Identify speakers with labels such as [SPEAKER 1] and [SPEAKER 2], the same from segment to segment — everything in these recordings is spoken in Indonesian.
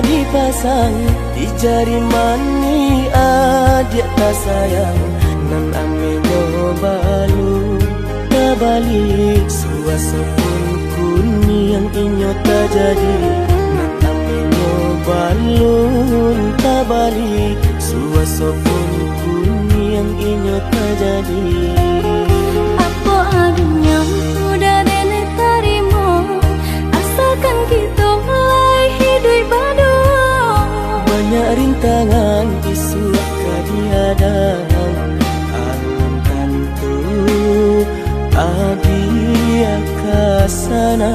[SPEAKER 1] dipasang di jari mani adik tak sayang nan amenyo balu tabalik suasa pun kuni yang inyo tak jadi nan amenyo balun tabalik suasa pun kuni yang inyo tak jadi.
[SPEAKER 2] Apa adanya udah nenek tarimo asalkan kita mulai hidup baru.
[SPEAKER 1] Banyak rintangan isu kadiadang alun tentu abia kasana.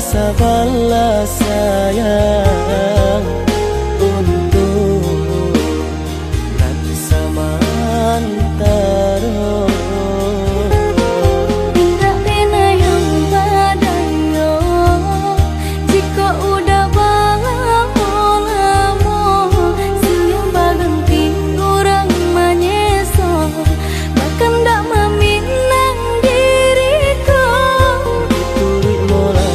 [SPEAKER 1] Sabarlah sayang untuk nanti samantara.
[SPEAKER 2] Tidak pena yang badayo jika udah lamo siang baganti orang manyeso bahkan tak meminang diriku.
[SPEAKER 1] Turik mola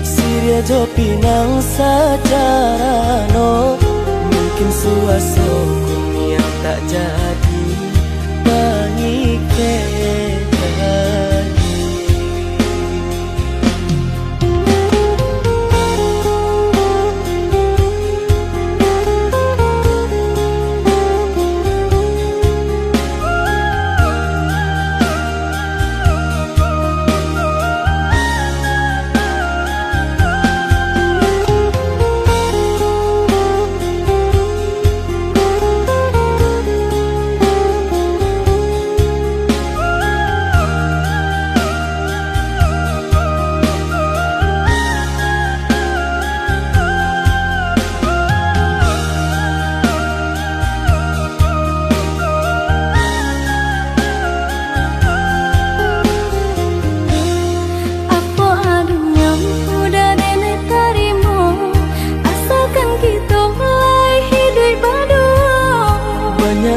[SPEAKER 1] Siria jo pinang secara no mungkin suaso kuni yang tak jadi mengikat lagi.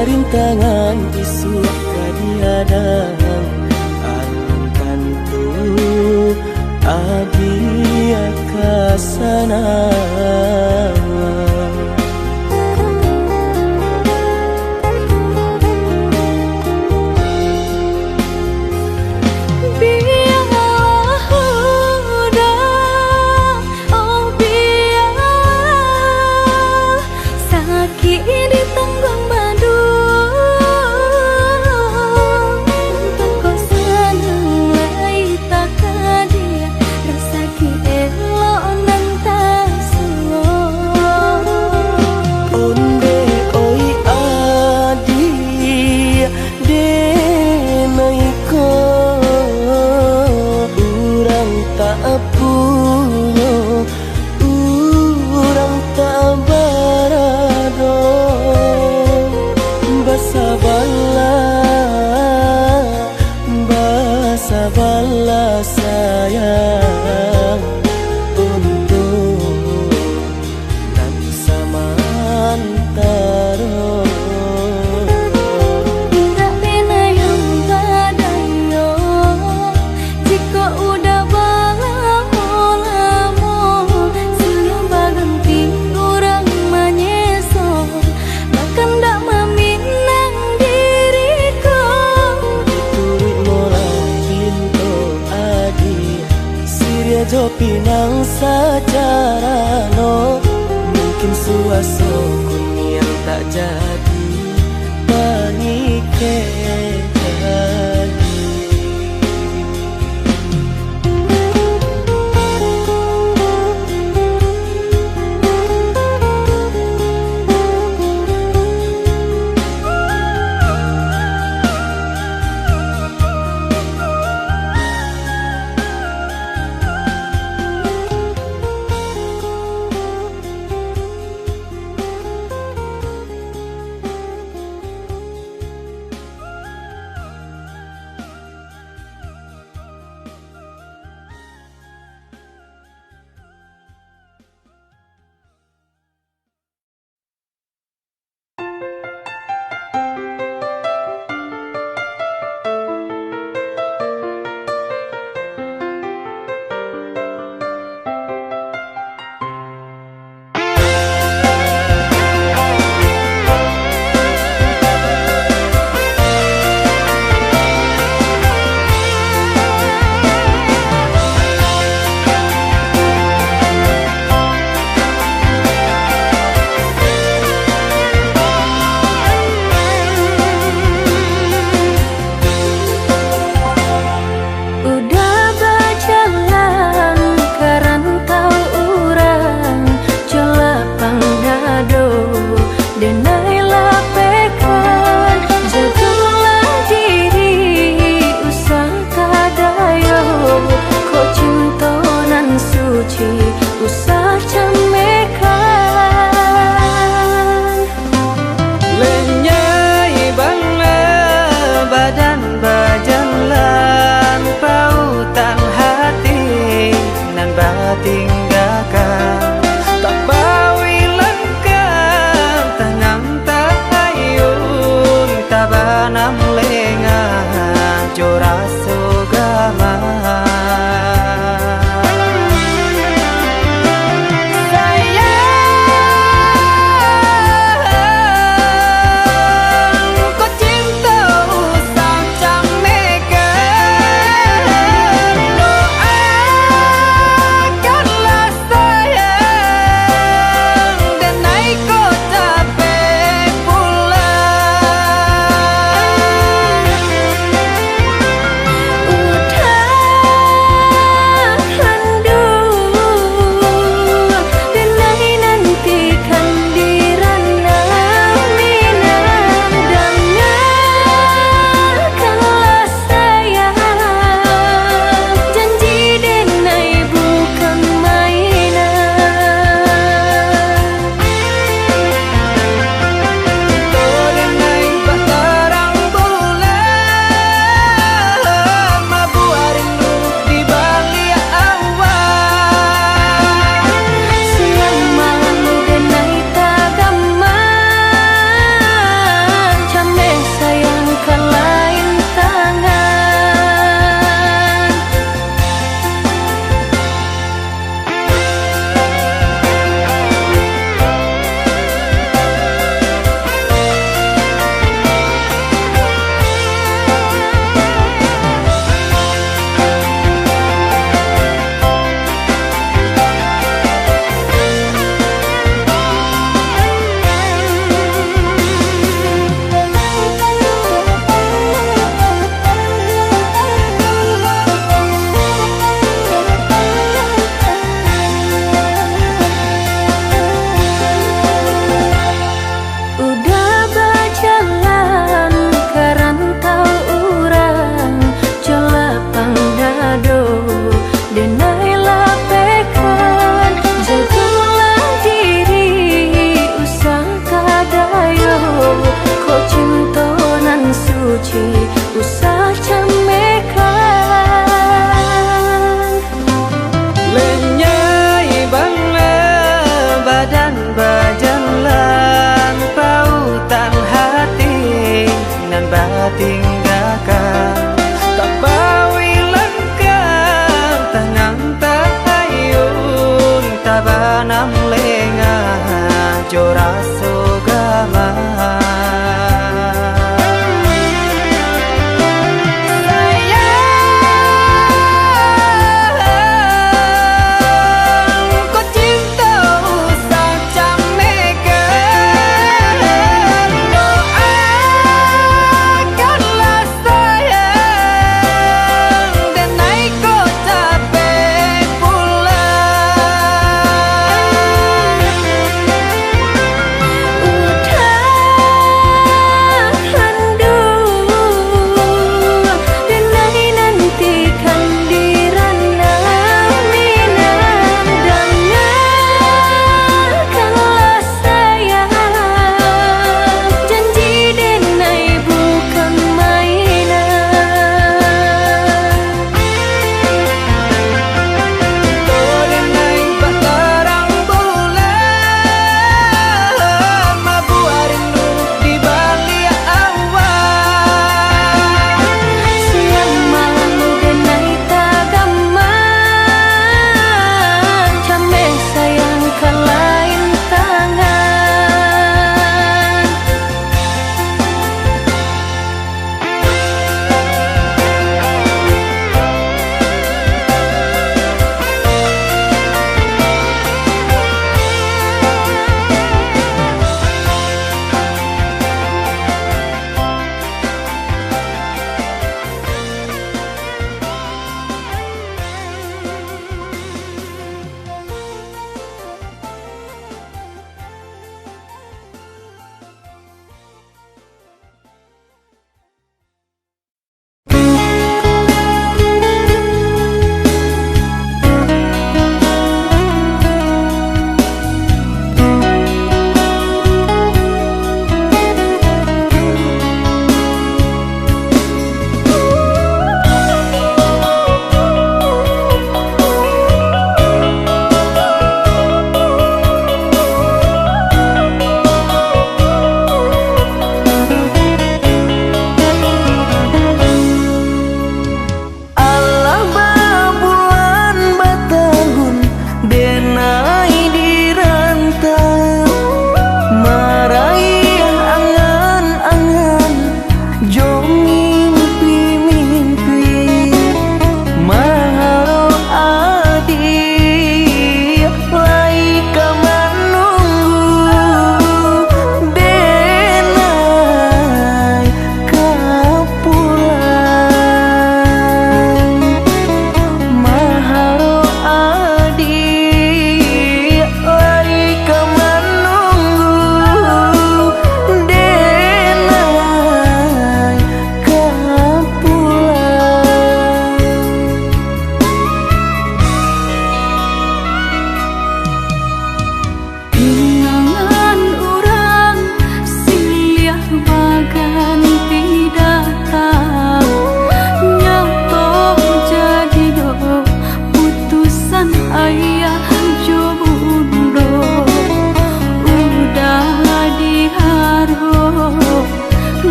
[SPEAKER 1] Rintangan isu kadiadang alun tentu abia kasana. Sabarlah sayang untuk nanti samantara.
[SPEAKER 2] Tidak pena yang badayo jika udah lamo siang baganti orang manyeso bahkan tak meminang diriku.
[SPEAKER 1] Turik mola Siria jo pinang secara no mungkin suaso kuni yang tak jadi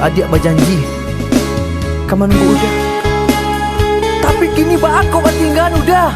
[SPEAKER 3] adik berjanji kamu nunggu udah. Tapi kini aku tinggal udah.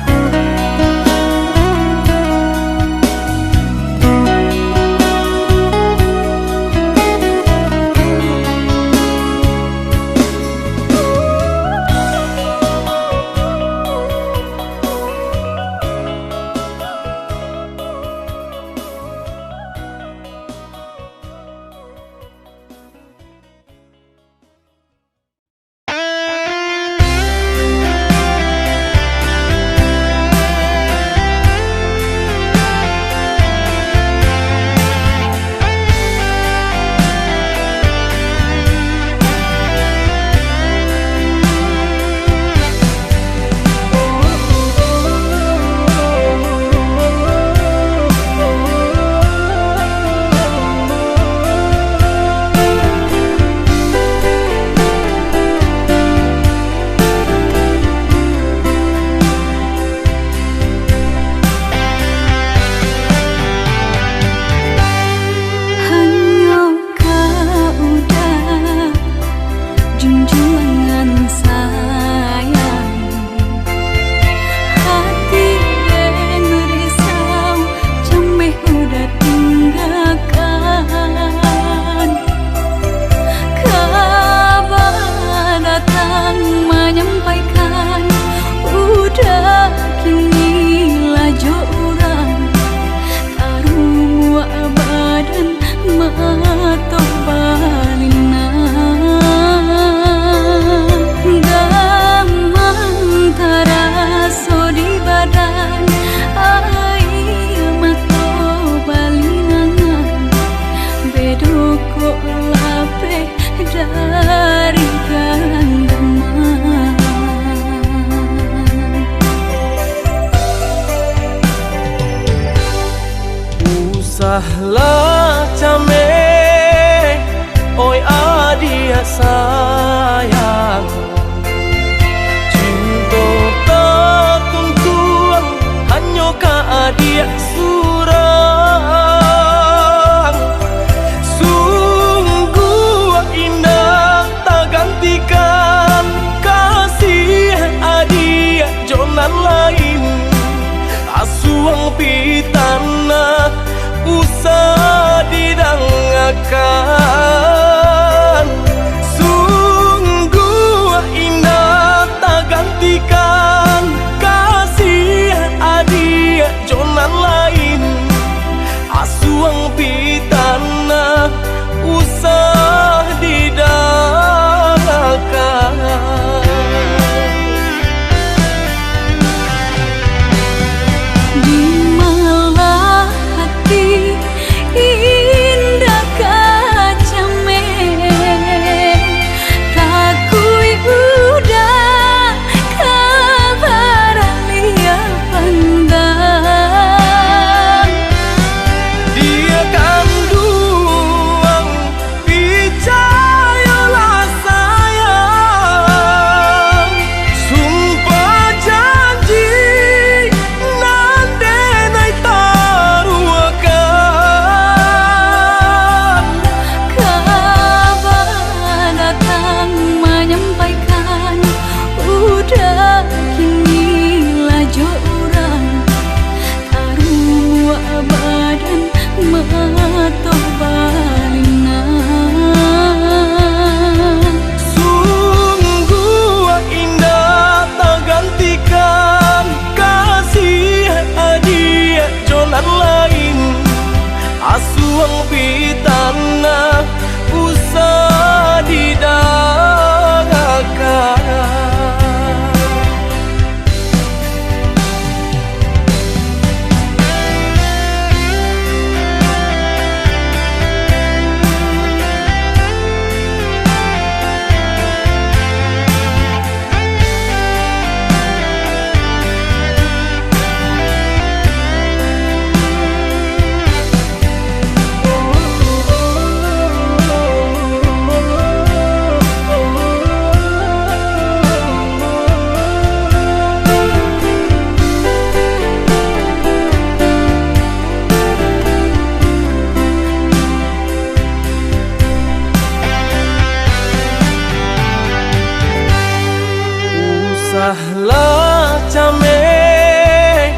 [SPEAKER 1] Sahlah came,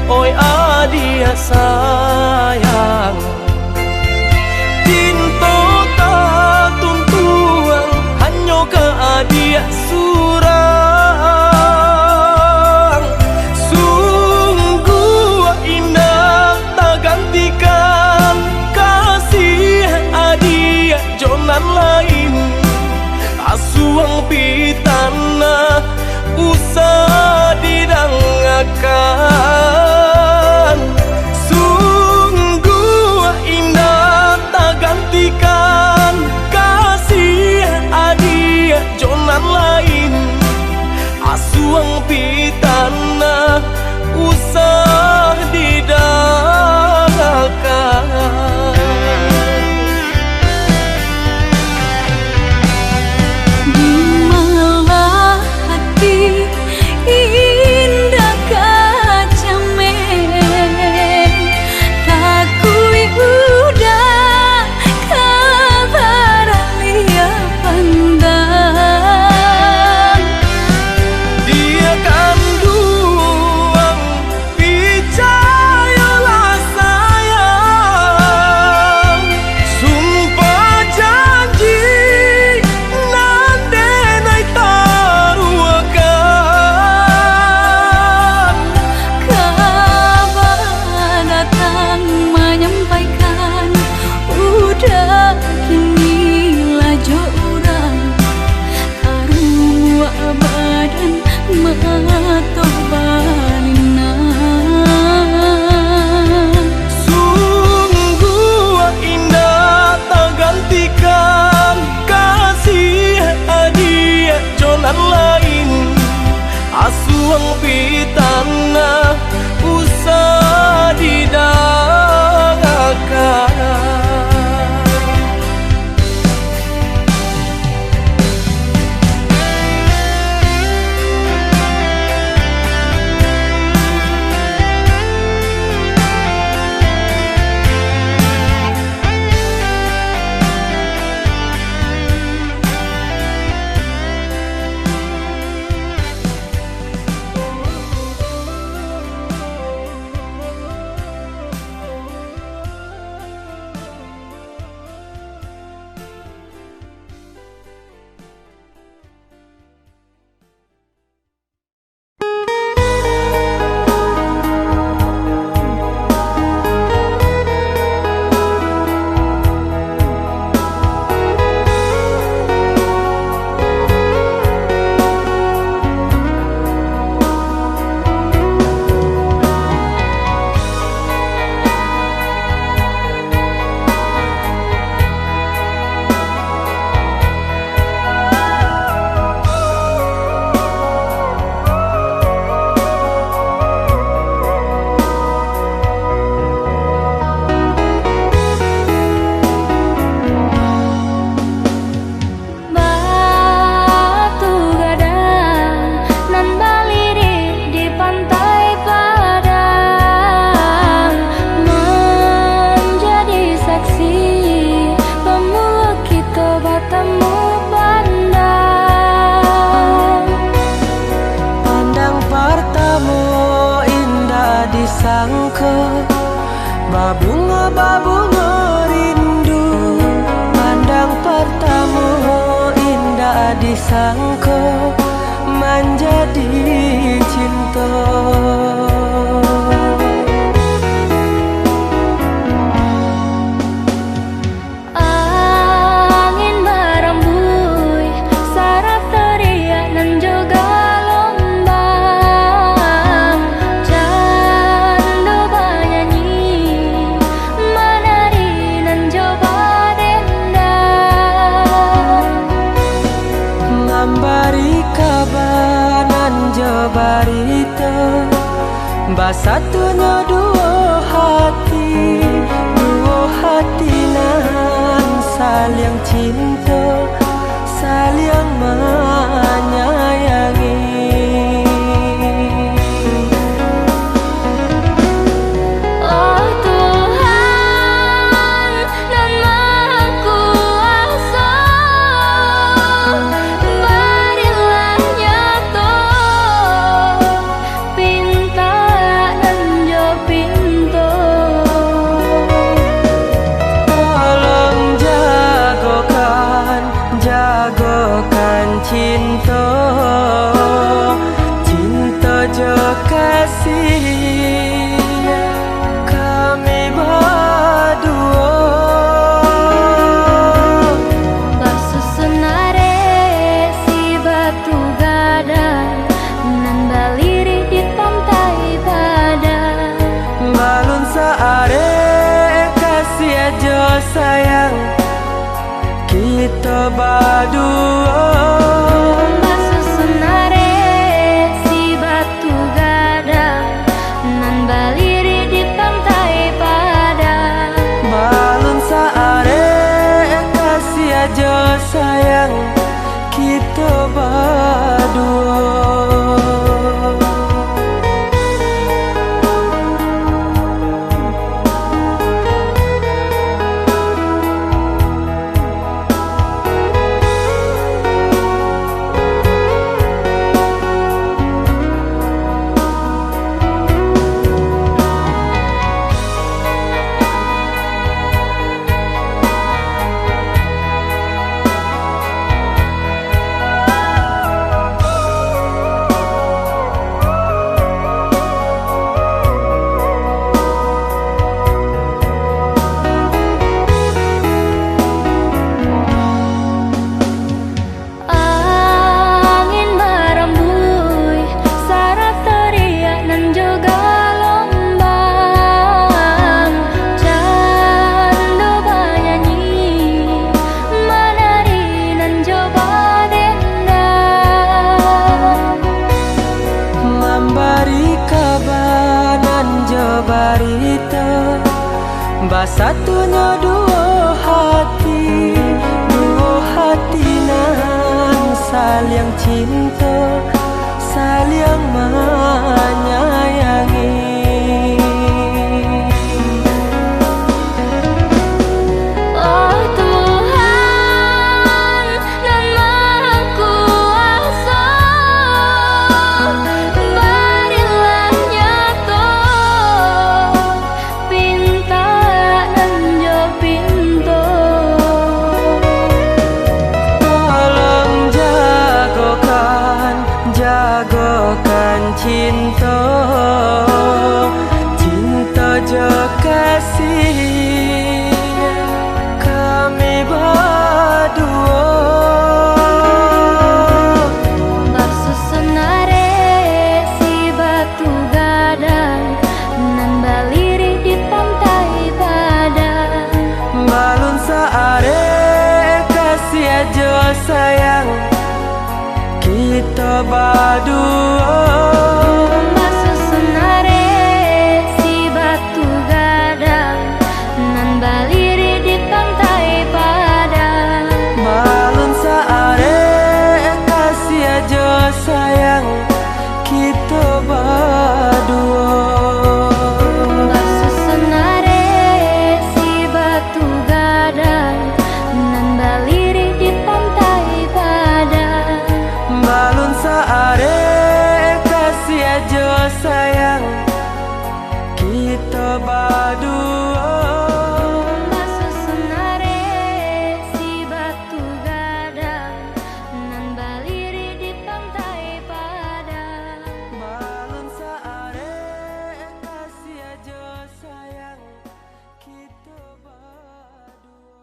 [SPEAKER 1] oi adia sayang, cinta tak tuntuang hanya ke adia surang. Sungguh indah tak gantikan kasih adia jonan lain. Asuang pitana usah didangakan. Sungguh indah tak gantikan kasih adia jonan lain. Asuang pitana usah didangakan. Asuang pitana usah didangakan. Babunga rindu, pandang pertama indah disangka menjadi cinta.
[SPEAKER 2] Angin berembui, saraf teriak dan juga lombang. Candu bernyanyi, menari dan coba dendam.
[SPEAKER 1] Ngambari kabar nan jabarita, basatunya dua hati nan saling cinta, saling menyayangi.
[SPEAKER 2] Oh Tuhan dan Maha Kuasa, berilah nyata
[SPEAKER 1] kasih kami berdua.
[SPEAKER 2] Basusunare si batu gadang nan baliri di pantai Padang.
[SPEAKER 1] Balun saare kasih aja sayang kita berdua.
[SPEAKER 2] Basusunare si batu gadang nan baliri di pantai Padang.
[SPEAKER 1] Balun saare kasih aja sayang kita berdua.
[SPEAKER 2] Angin merembui syarat teriak nan juga lombang. Candu banyanyi menari nan coba dendang.
[SPEAKER 1] Memberi kabanan jabarita basatunya dua hati nan saling cinta saling menyayangi.
[SPEAKER 2] Oh Tuhan nan Maha Kuasa, berilah nyata pinta nan jo pinto.
[SPEAKER 1] Tolong jagokan cinta jo kasih kami berdua.
[SPEAKER 2] Basusunare si batu gadang nan baliri di pantai Padang.
[SPEAKER 1] Balun saare kasih aja sayang kita berdua.
[SPEAKER 2] Basusunare si batu gadang nan baliri di pantai Padang.
[SPEAKER 1] Balun saare kasih aja sayang kita berdua.
[SPEAKER 2] Basusunare si batu gadang nan baliri di pantai Padang.
[SPEAKER 1] Balun saare kasih aja sayang kita berdua.
[SPEAKER 2] Basusunare si batu gadang nan baliri di pantai Padang.
[SPEAKER 1] Balun saare kasih aja sayang kita berdua.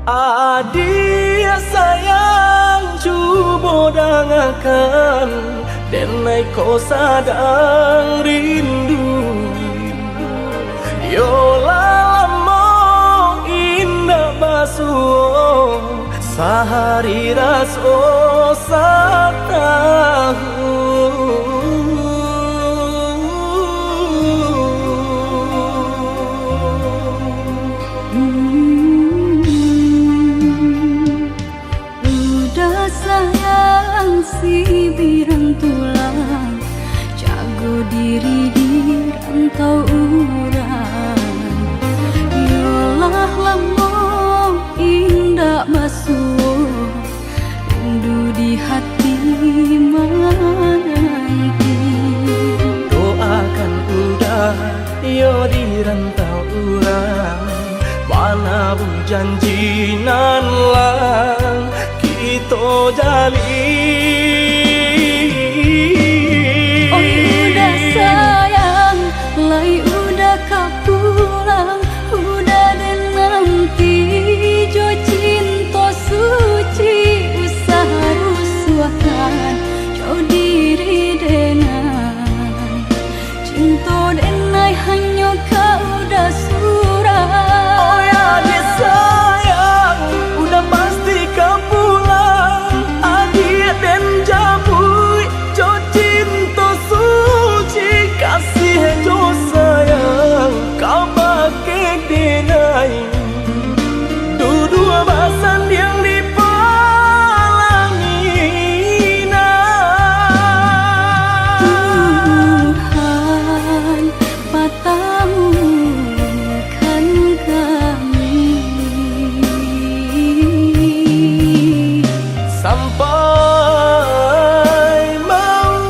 [SPEAKER 1] Adia sayang cuba dangakan denai ko sadang rindu yo lamo sahari ras osak tahu.
[SPEAKER 2] Udah sayang si birang tulang, jago diri di rantau urang. Yolah lamo indah masuk, rindu di hati menanti.
[SPEAKER 1] Doakan udah yo di rantau urang, mana bu janji nan lang kita jalin.
[SPEAKER 2] Oh udah sayang, lai udah kau pulang, udah dan nanti jo cinta suci usaha rusuhan jauh diri dengan cinta denai hanya kau dah surah.
[SPEAKER 1] Oh ya dia sayang, udah pasti kau pulang, adik dan jabui jo cinta suci kasih jo sayang kau pakai denai. Dua basan yang dipalangina.
[SPEAKER 2] Tuhan patahkan kami
[SPEAKER 1] sampai maut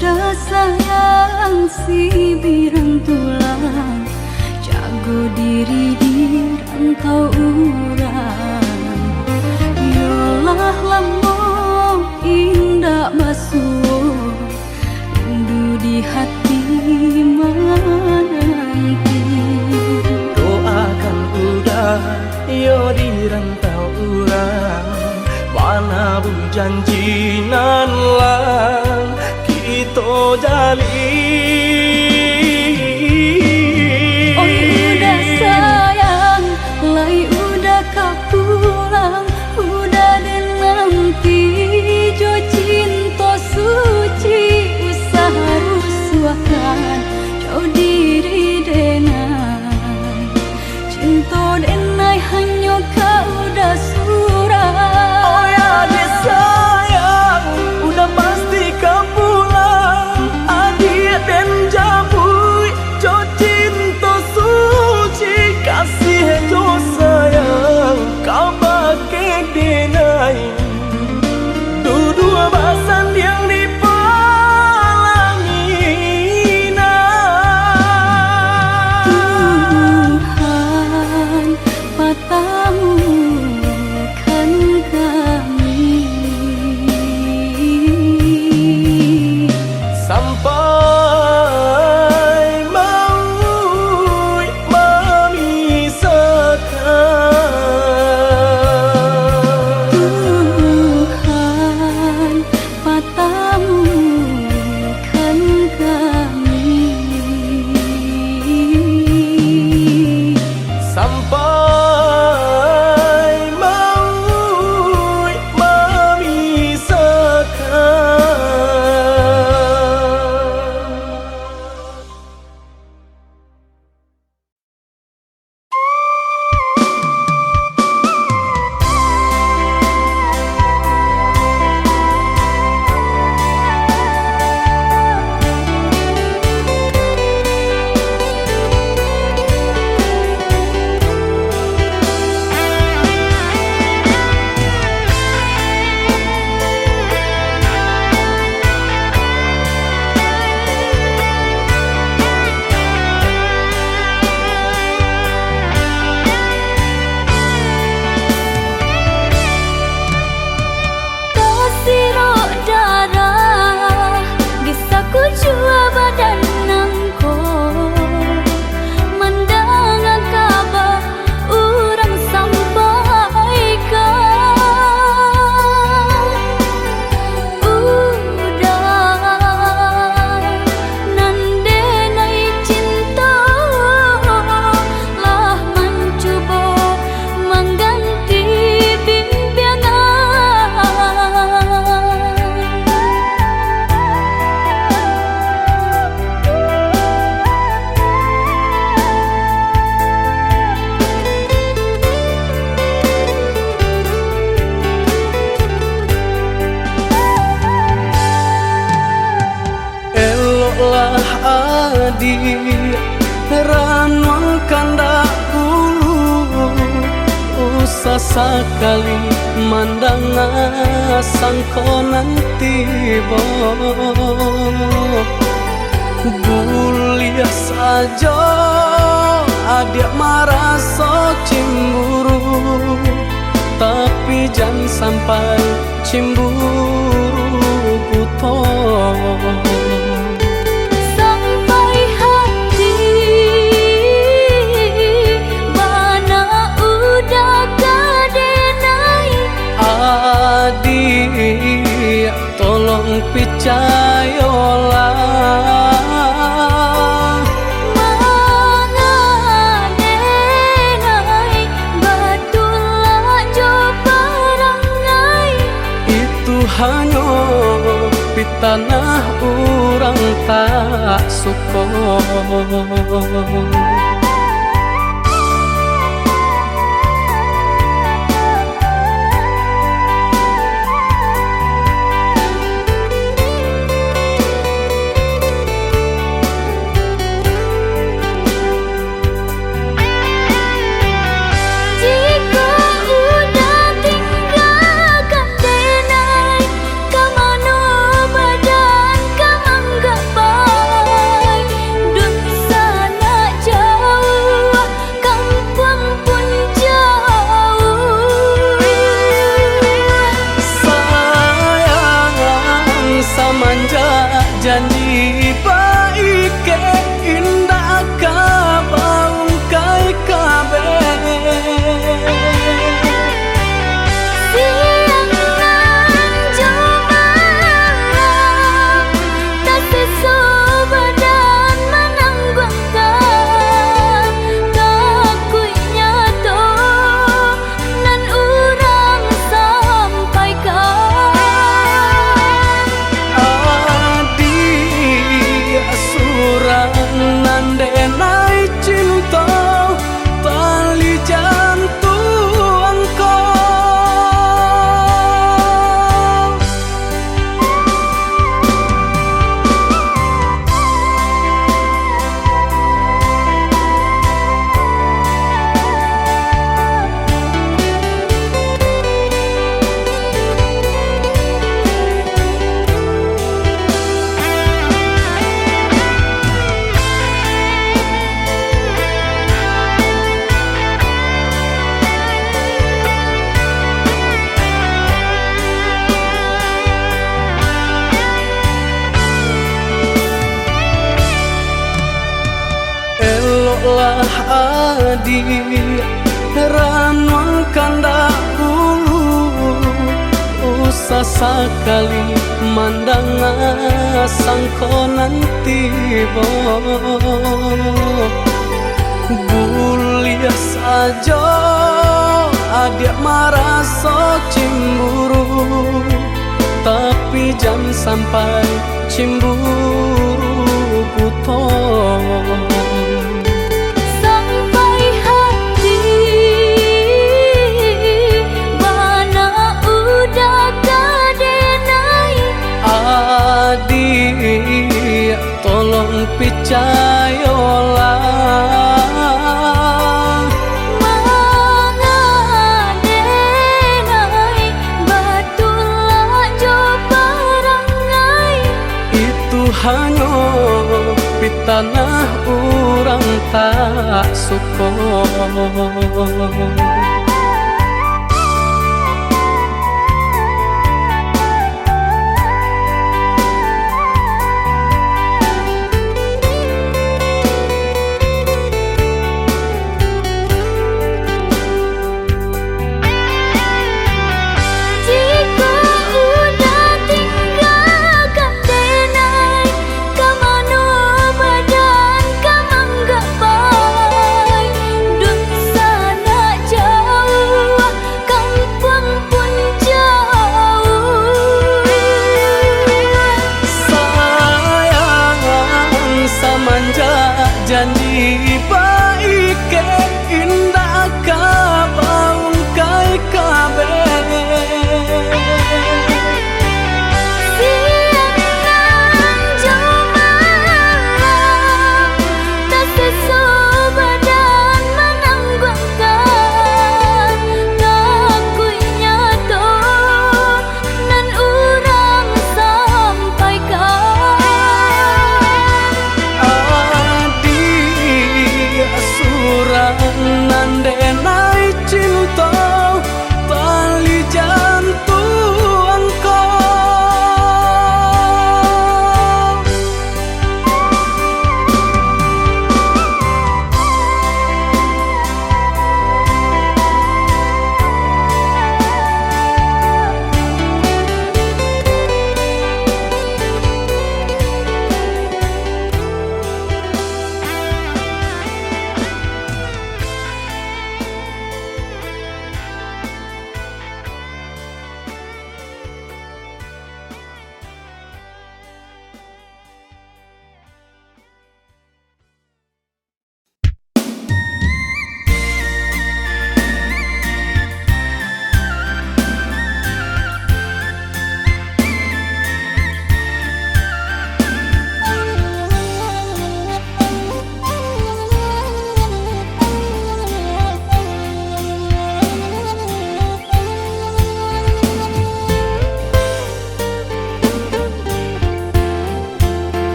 [SPEAKER 2] udah sayang si birang tulang, jago diri di rantau urang. Yolah lamo indah masuk, rindu di hati menanti.
[SPEAKER 1] doakan udah yo di rantau urang, mana bu janji nan lang kita jalin.
[SPEAKER 2] Oh udah sayang, lai udah kau pulang, udah dan nanti jo cinta suci usaha rusuhan
[SPEAKER 1] sakali mandang sangkonan tiba Guliah saja adik merasa cemburu Tapi jangan sampai cemburu buta
[SPEAKER 2] Sampai hati mana udah kadenai
[SPEAKER 1] Adik tolong percayalah hanya di tanah orang tak suka janji baik ke indah kabaung kai kabe
[SPEAKER 2] siang nan jumalam tak sesubadan menanggungkan takutnya to nan urang sampaikan
[SPEAKER 1] nandenai cinta tali jantung Eloklah adik ranuang kandak bulu Usah sekali mandang sangkonan tiba Guliah saja adik merasa cemburu Tapi jangan sampai cemburu buta
[SPEAKER 2] sampai hati mana udah kadenai
[SPEAKER 1] Adik tolong percayalah
[SPEAKER 2] mengadenai batulah jo parangai
[SPEAKER 1] Itu hanya di tanah orang tak suka janji baik ke indah kabaung kai kabe
[SPEAKER 2] siang nan jumalam tak sesubadan menanggungkan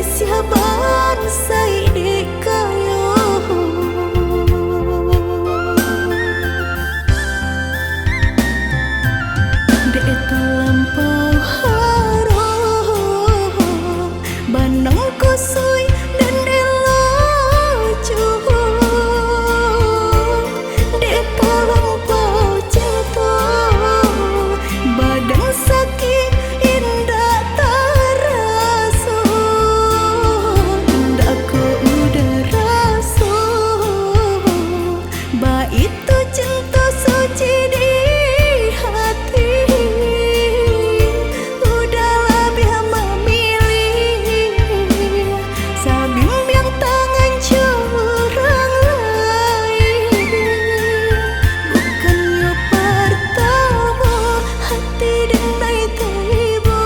[SPEAKER 2] siaban say di kayo dek terlampau harum banang kusui dan elojo dek terlampau cinta badan sakit indah terasa indah ku udah rasa ba itu cinta suci di hati udah lebih memilih sabim yang tangan curang lain bukannya pertama hati denai tiba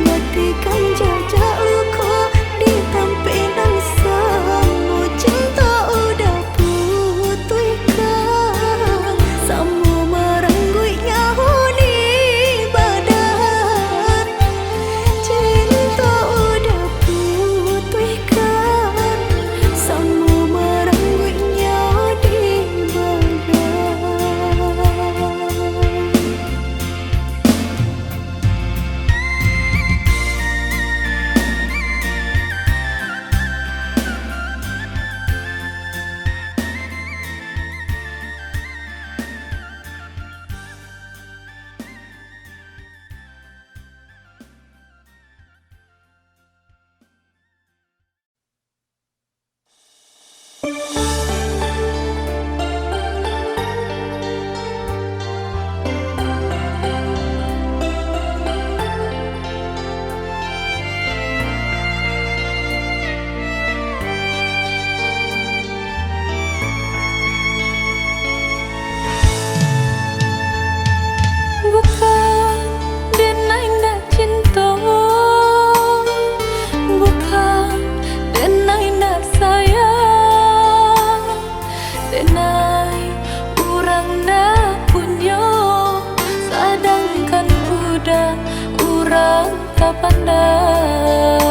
[SPEAKER 2] matikan jajak luka di tampilan samu cinta udah putihkan samu merenggut nyahu di badan cinta udah putihkan samu merenggut nyahu di badan. Bukan denai ndak cinta bukan denai ndak sayang denai urang ndak punya sedangkan udah urang tak pandai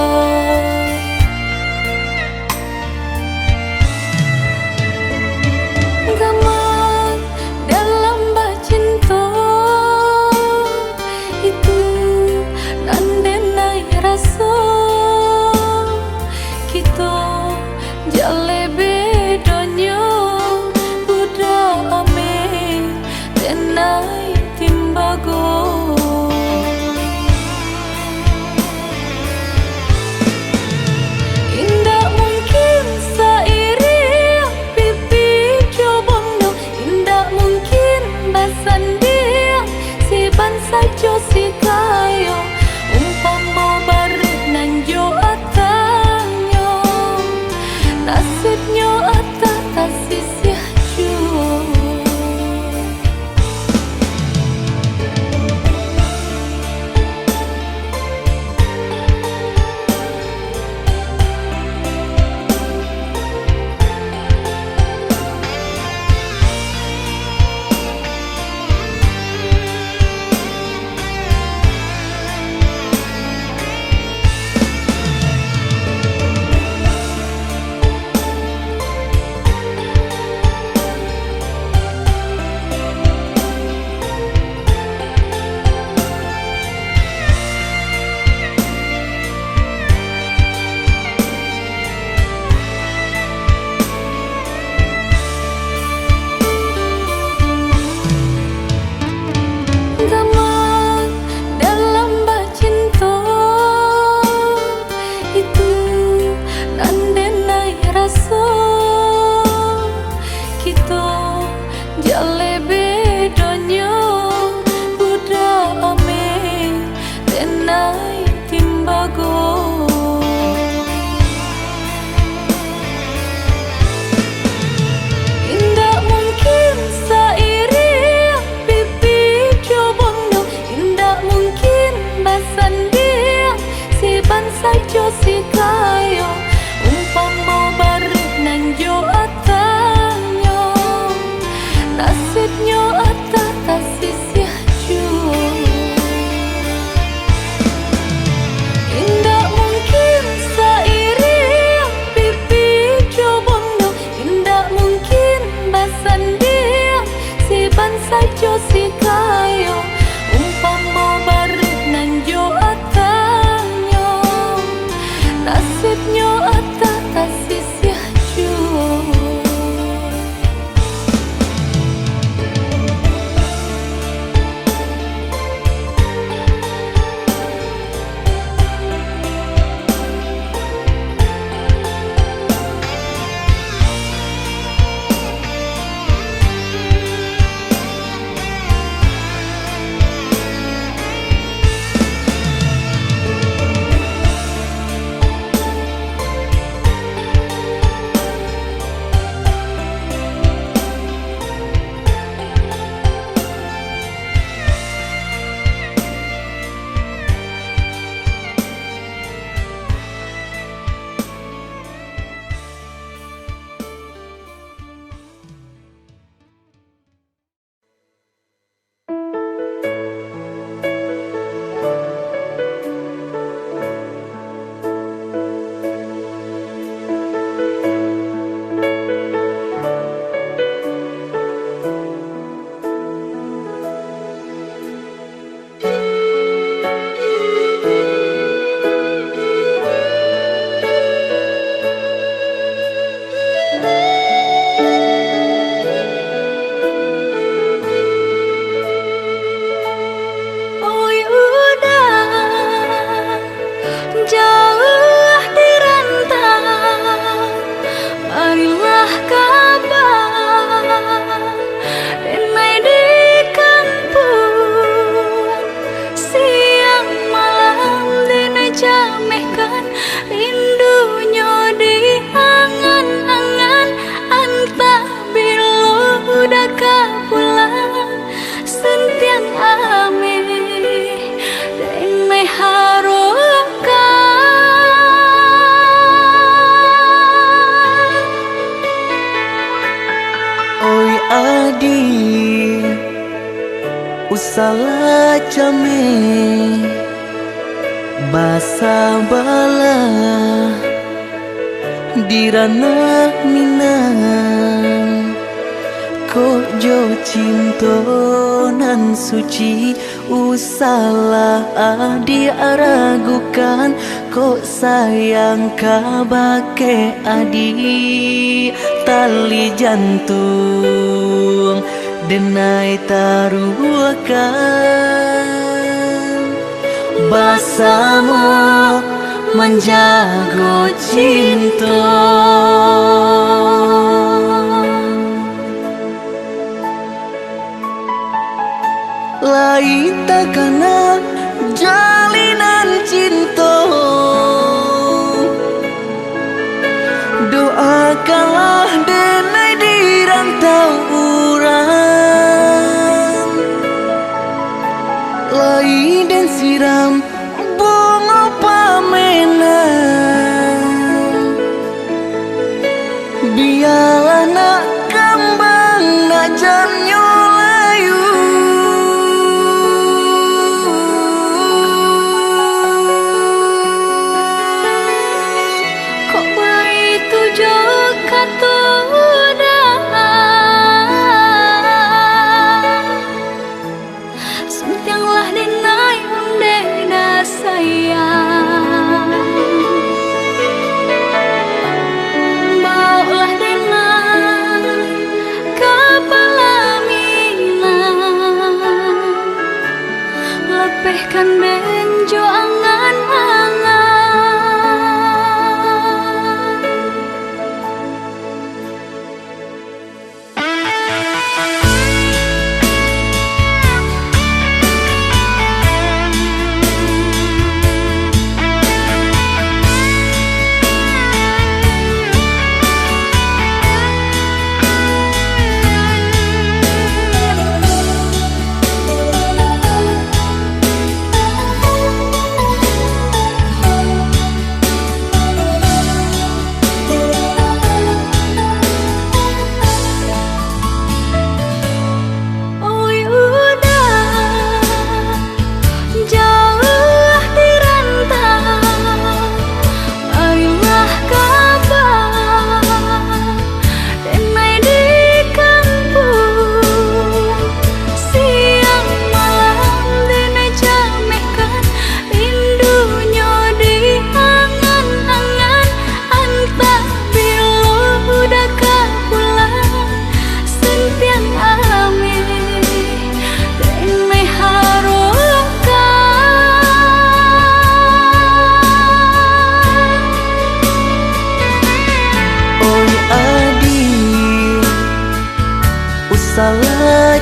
[SPEAKER 2] gaman dalam bacinta itu nandenai rasa kita jale bedanya udah ame denai timbago indah mungkin sairi pipi jobondo indah mungkin basandia si bansa jo si kayo umpama barit nan jo atanyo nasibnya ata tasisya jo jo si kayo umpama bareng nan jo atanyo nasibnyo ata tasisih jo.
[SPEAKER 3] Usala came basa bala dirana minang ko jo cinto nan suci usala adi aragukan ko sayang kabake adi tali jantung denai taruhkan basamu menjago cinta lain takana jalinan cinta doakanlah denai dirantau urang lai dan siram bunga pamenang biarlah nak kembang nak jamnya layu
[SPEAKER 2] Kok begitu jo kata sentianglah denai undena sayang baulah denai kepala minang lepehkan benjo angan-angan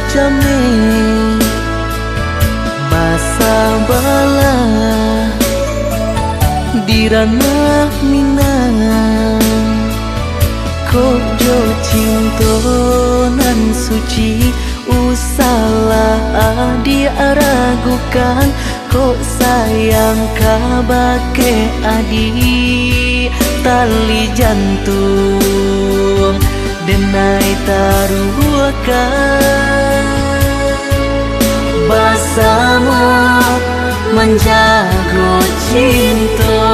[SPEAKER 3] jame basa bala dirana minang kojo cinto nan suci usalah diaragukan kok sayang kabake adi tali jantung denai taruhkan bersama menjaga cinta.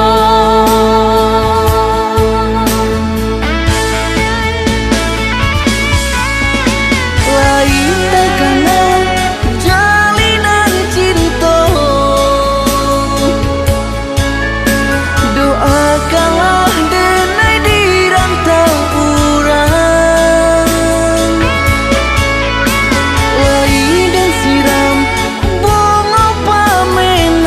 [SPEAKER 3] Lain karena jalinan cinta, doakanlah denai di rantau urang. Lain dan siram bunga pamenang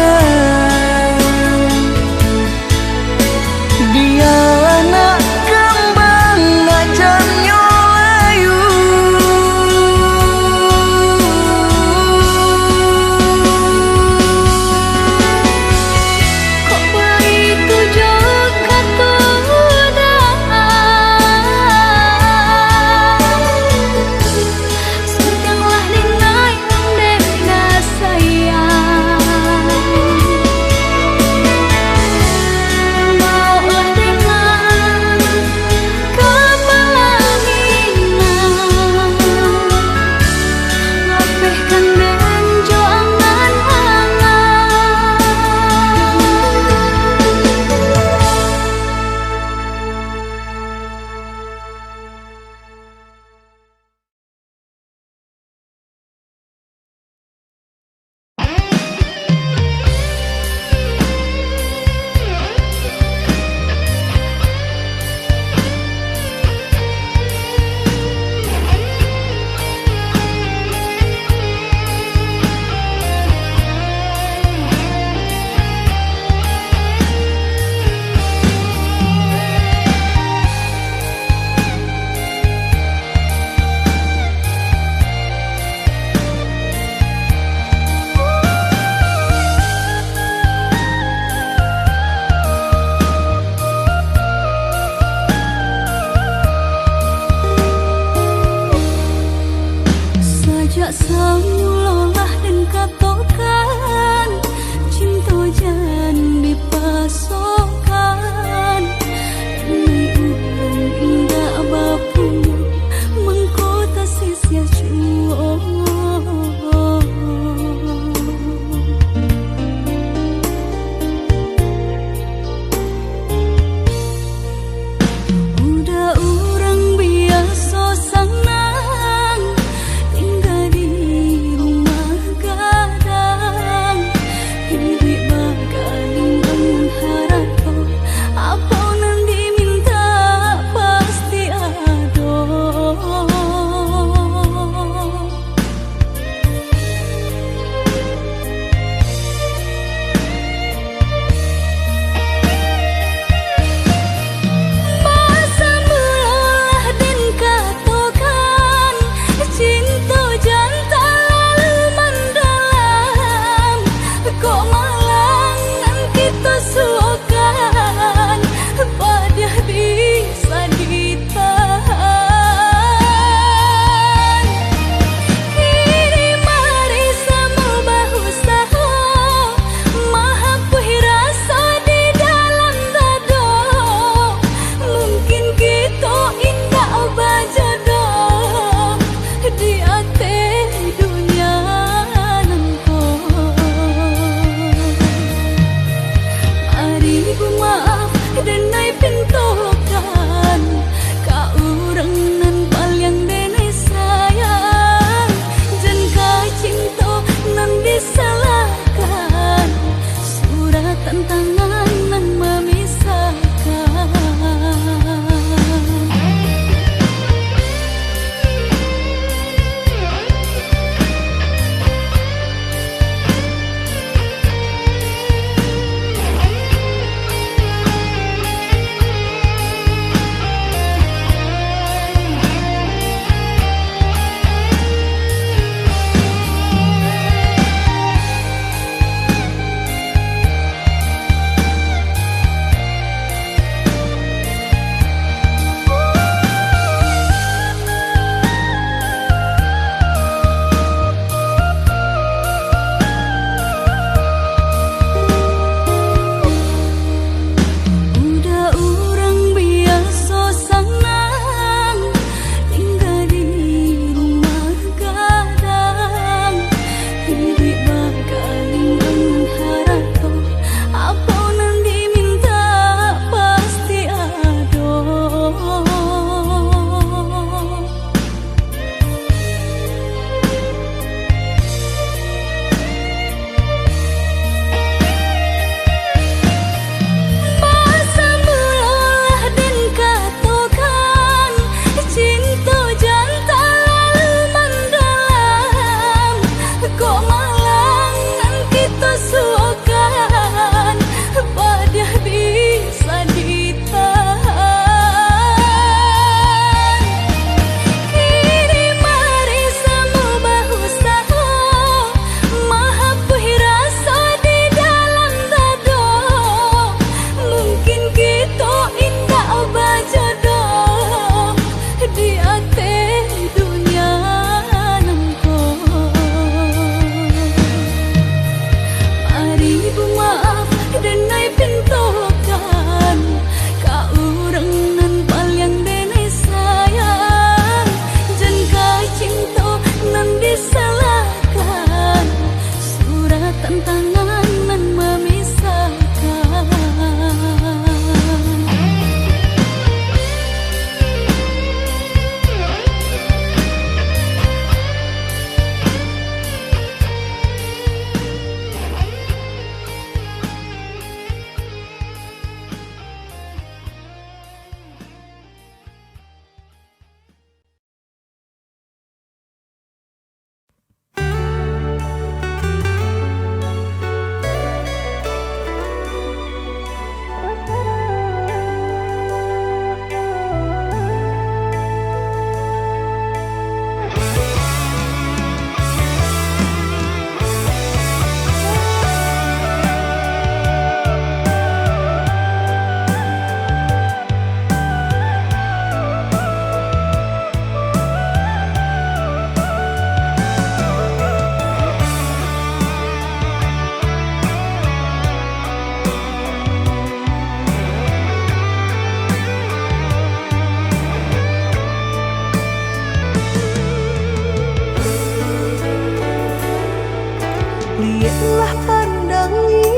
[SPEAKER 4] Lihatlah pandangi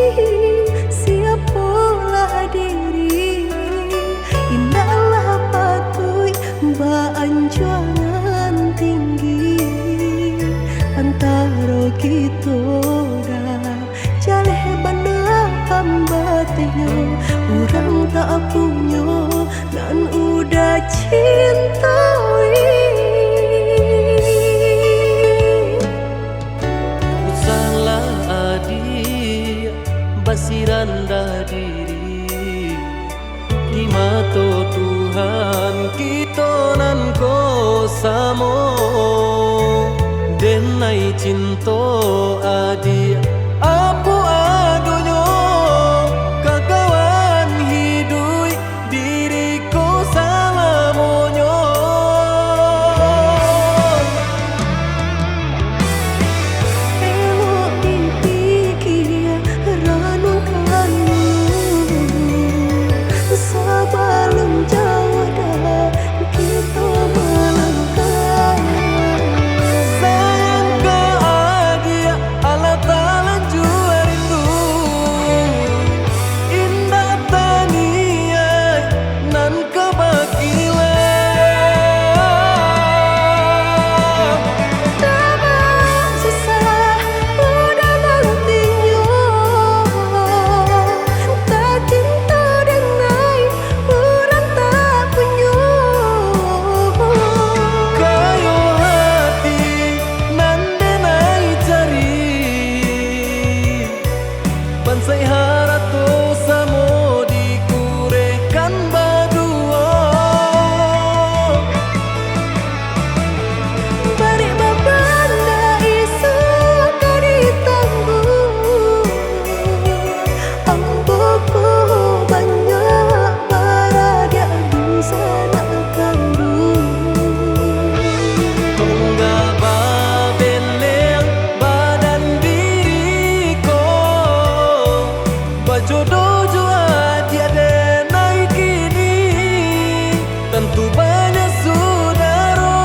[SPEAKER 4] siapalah diri. Indahlah patui beanjuran tinggi antara kita dah jaleh benda pambatnya. Orang tak punya dan udah cintai.
[SPEAKER 1] Salah adik basiran dah diri di mata Tuhan kita nan ko samo denai cinta adik apa adonyo kakawan hidui diriku sama monyo.
[SPEAKER 4] Elok dipikir ranum kayu sebelum jauh dah kita melangkah.
[SPEAKER 1] Sayang bahagia Allah Ta'ala jua rindu indah taniai nan kebakilan.
[SPEAKER 4] Tak susah udah nantinya. Tak cinta dengan orang tak punya.
[SPEAKER 1] Kayo hati nan denai cari bansai harato samo dikurekan badua.
[SPEAKER 4] Bari babanda isu kari tangguh. Amboku banyak paradia bisa nak kandung.
[SPEAKER 1] Tungga babeleng badan diriku bajodoh jua tiada naik kini tentu banyak saudara.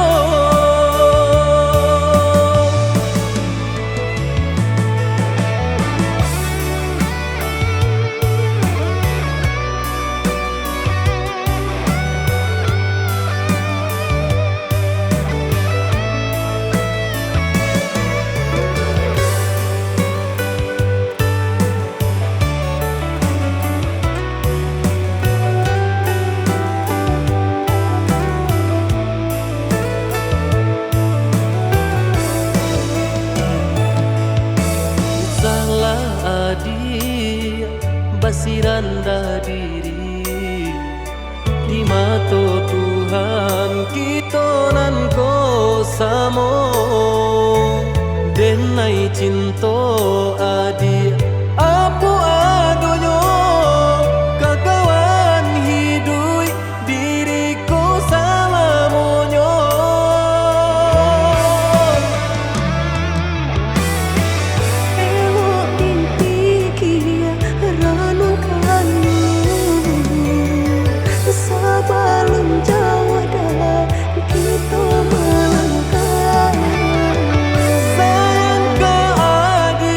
[SPEAKER 1] Salah adik basiran dah diri di mata Tuhan kita nan ko samo denai cinta adik apa adonyo kakawan hidui diriku sama monyo.
[SPEAKER 4] Elok dipikir ranum kayu sebelum jauh dah kita melangkah.
[SPEAKER 1] Sayang bahagia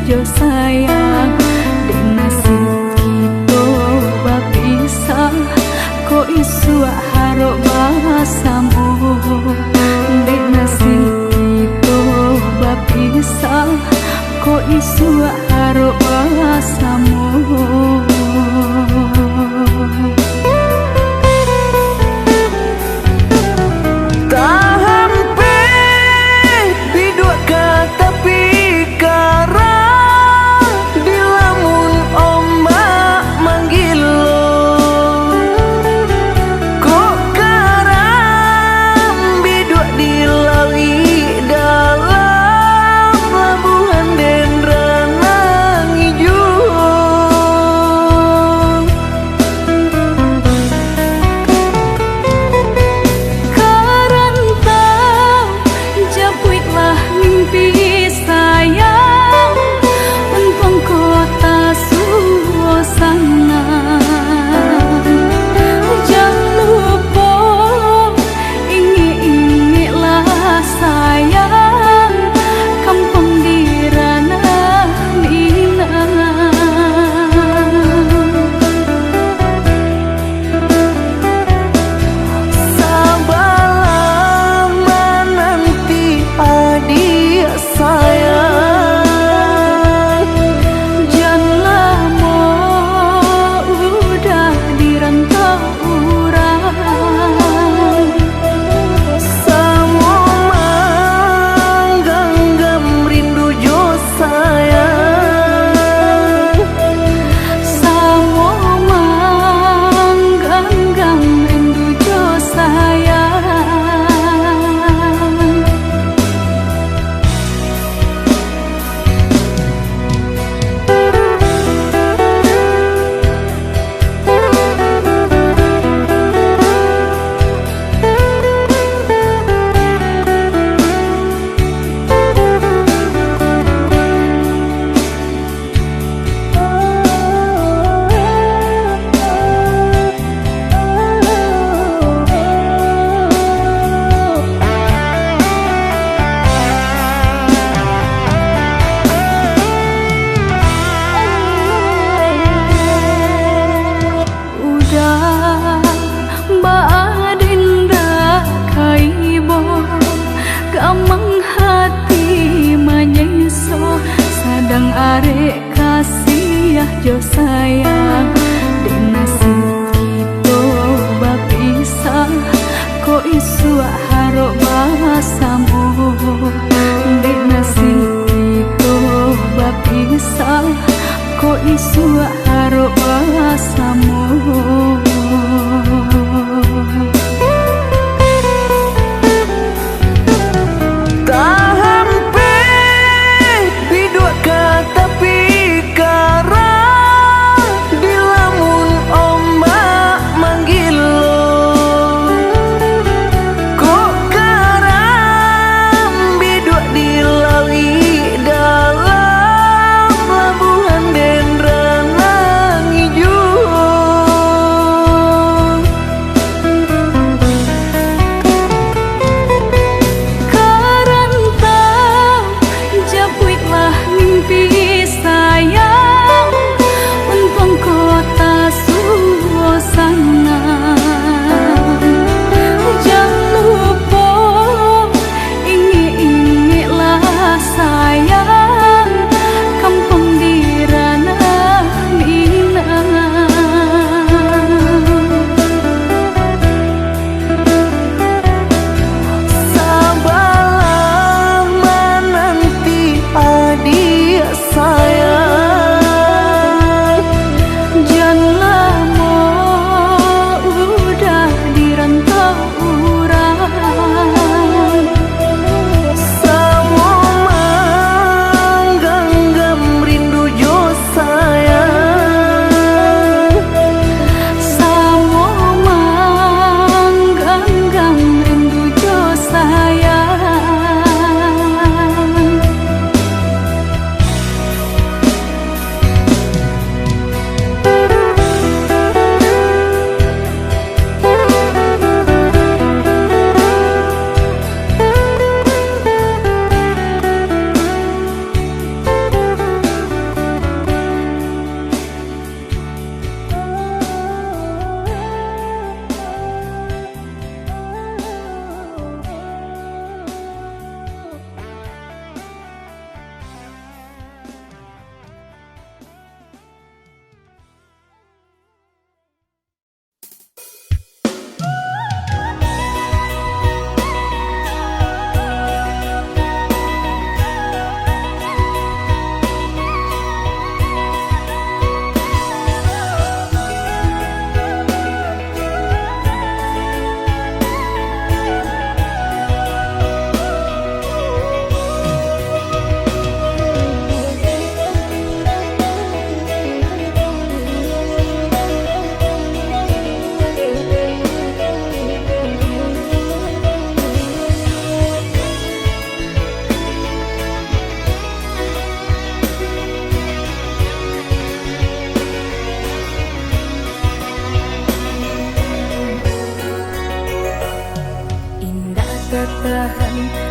[SPEAKER 2] jo sayang di nasib kita bapisah ko isu haro basamu di nasib kita bapisah ko isu haro basamu. Sadang arek kasih jo sayang di nasib kita bapisah ko isu haro basamu di nasib kita bapisah ko isu haro basamu.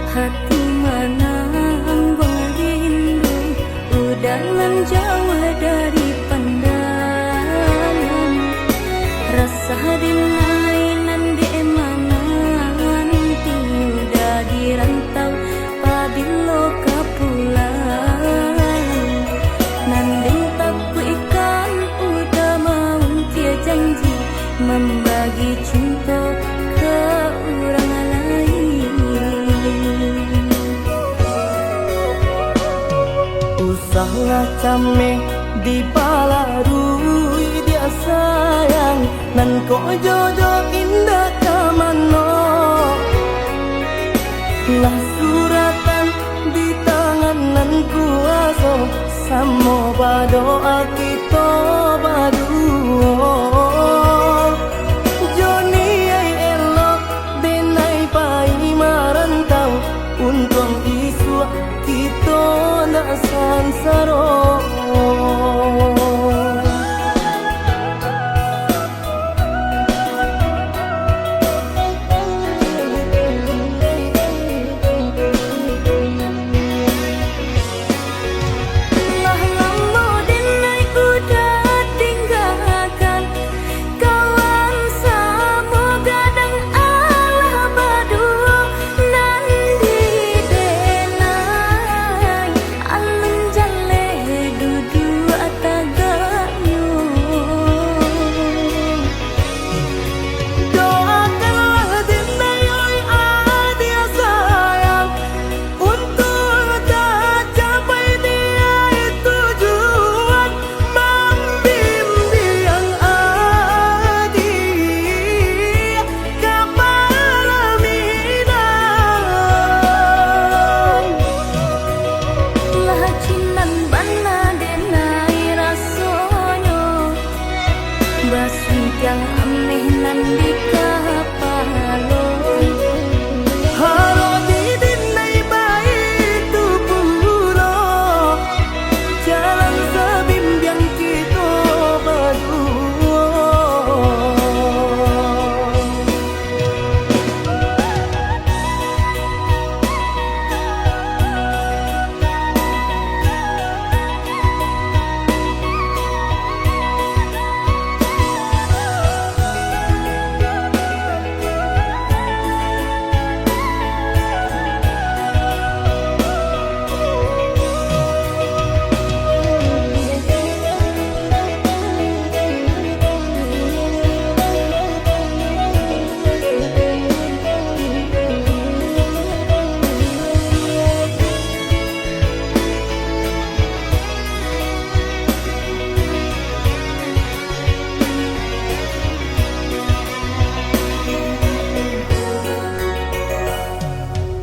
[SPEAKER 2] hati menang rindu udangan jauh dari pandangan rasa dinainan di emanan tiudah di rantau padilo kapulang nanding takku ikan udah mau tia janji membagi cinta ke orang lain. Usahlah came di palarui dia sayang nan ko jodoh indah kamano lah suratan di tangan nan kuaso samo badoa kita baduo Joni ay elok denay pai marantau untung isu kita ndak sansaro yang aneh nan di kapalon halo didin nai baik tu pulo jalan sebimbiang kita berdua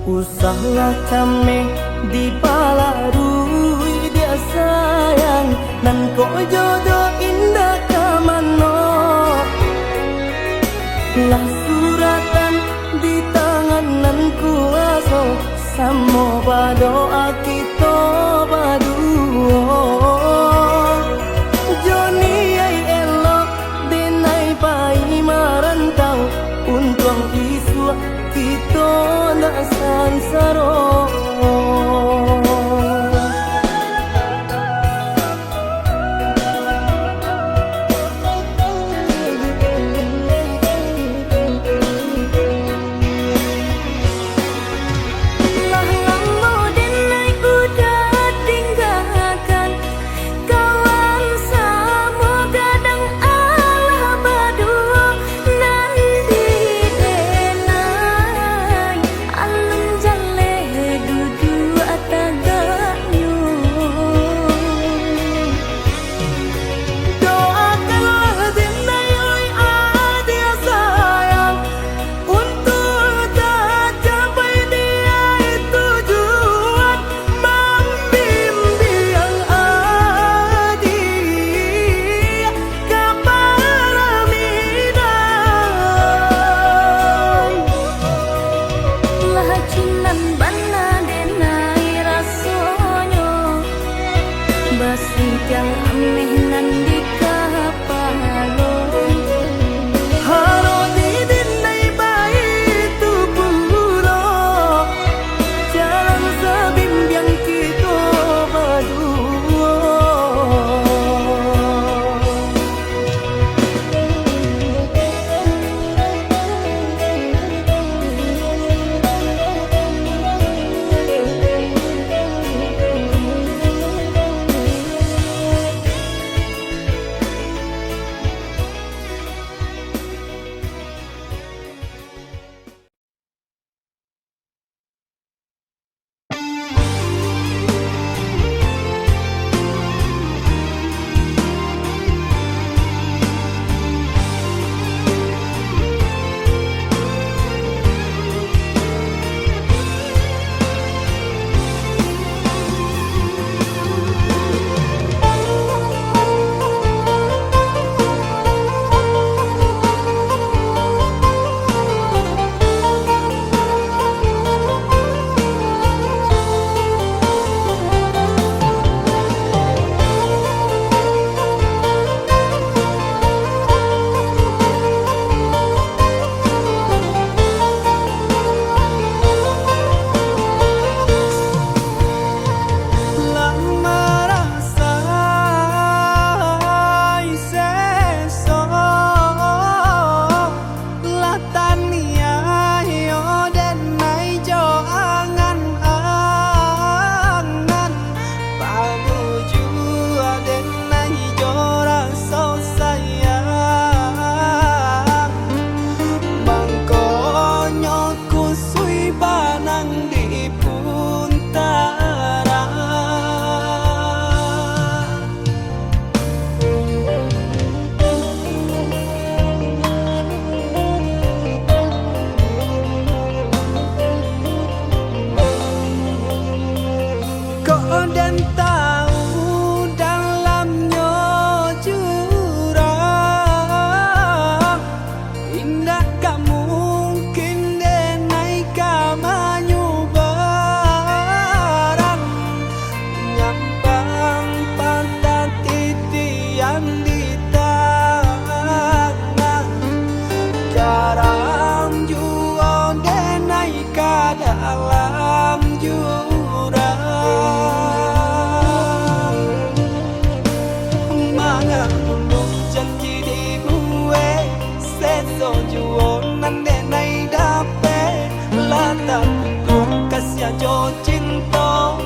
[SPEAKER 2] Usahlah kami di palarui dia sayang nan ko jodoh indah kamano lah suratan di tangan nan kuaso samo badoa kita baduo Joni ay elok denay pai marantau untung isu kita ndak sansaro lah lambo denay
[SPEAKER 1] cinta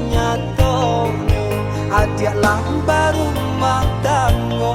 [SPEAKER 1] nyatanya adik lambar rumah tangga.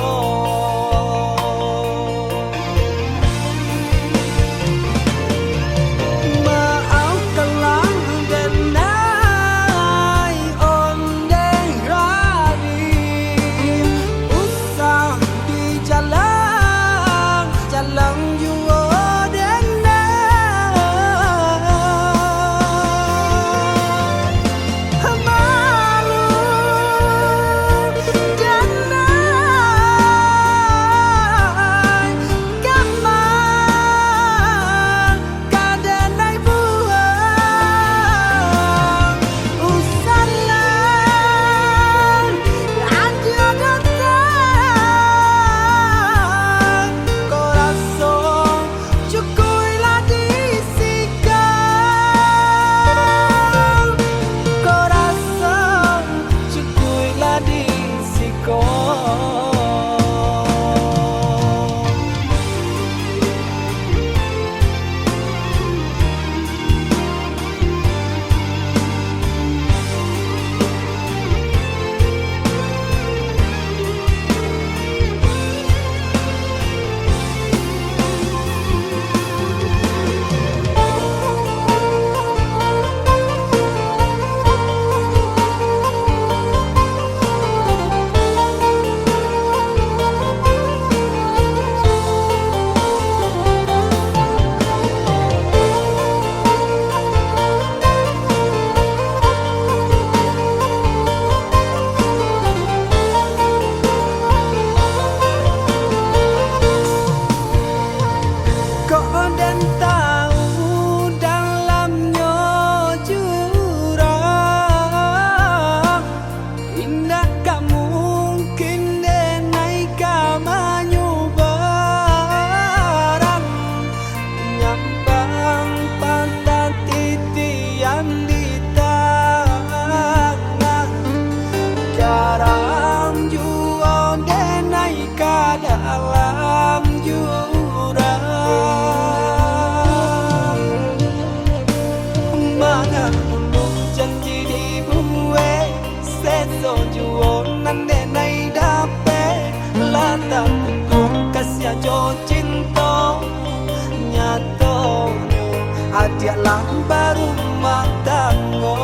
[SPEAKER 1] Dalam jurang mana ulung janji dibuat seso juonan denai dapat lata untuk kasih jo cinta nyatanya adik lambar rumah tangga.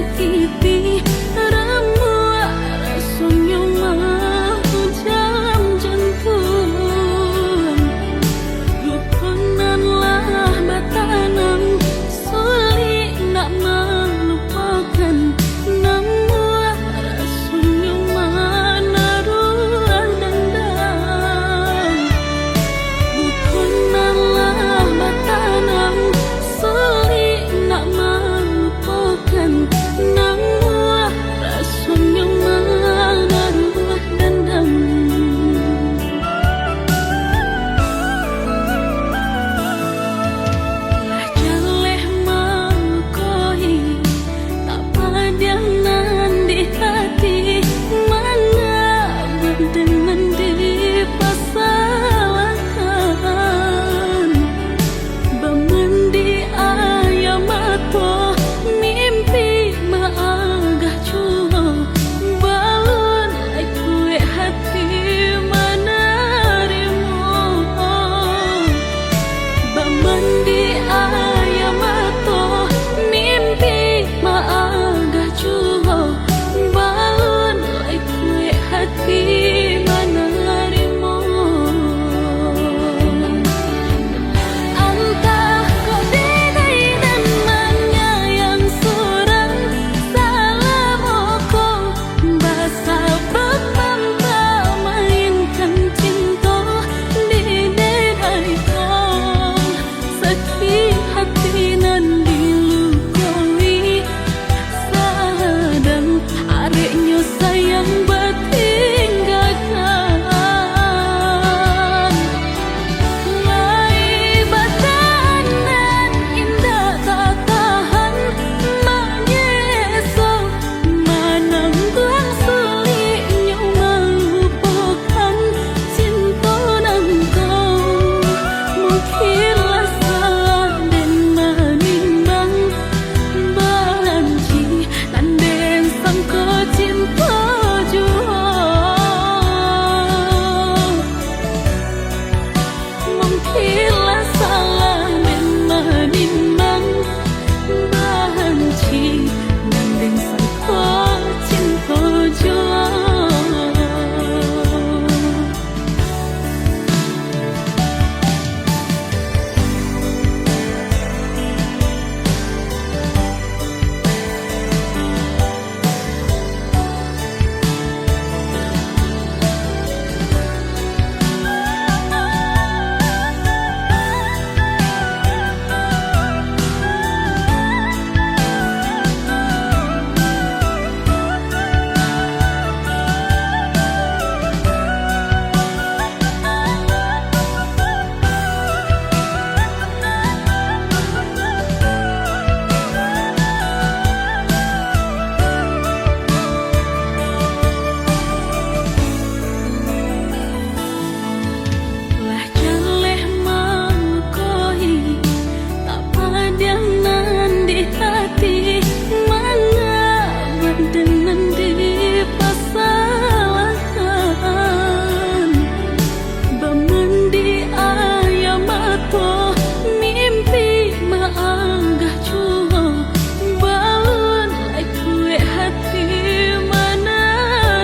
[SPEAKER 5] sakiti ramua rasanya mau jam jantung rukunanlah batanang sulit nak melupakan namun rasanya mana ruang dendam rukunanlah batanang sulit nak melupakan namun rasanya mana ruang dendam. Lah jaleh mau koi tak padanan di hati mana berdenan di pasalan bamandi ayam atau mimpi maagah cuma balon ai kue hati mana rimo bamandi ayam atau mimpi maagah cuma balon ai kue hati mana rimo. Entah kau dinai dan menyayang surang salam aku basal bertambah mainkan cinta di dedai kau sakit hati nan dilukoi sadang areknya sayang bertinggalkan lai batanan indah tak tahan mengesong menanggung sulitnya melupakan cinta nan kau mungkinlah salah dan menimbang banci dan den sangka cinta jua mungkinlah salah dan menimbang banci dan den sangka cinta jua. Lah jaleh mau koi tak padanan di hati mana berdenan di pasalan bamandi ayam atau mimpi maagah cuma balon ai kue hati mana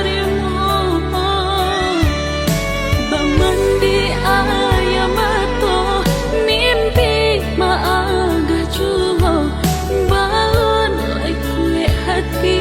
[SPEAKER 5] rimo bamandi ayam atau mimpi maagah cuma balon ai kue hati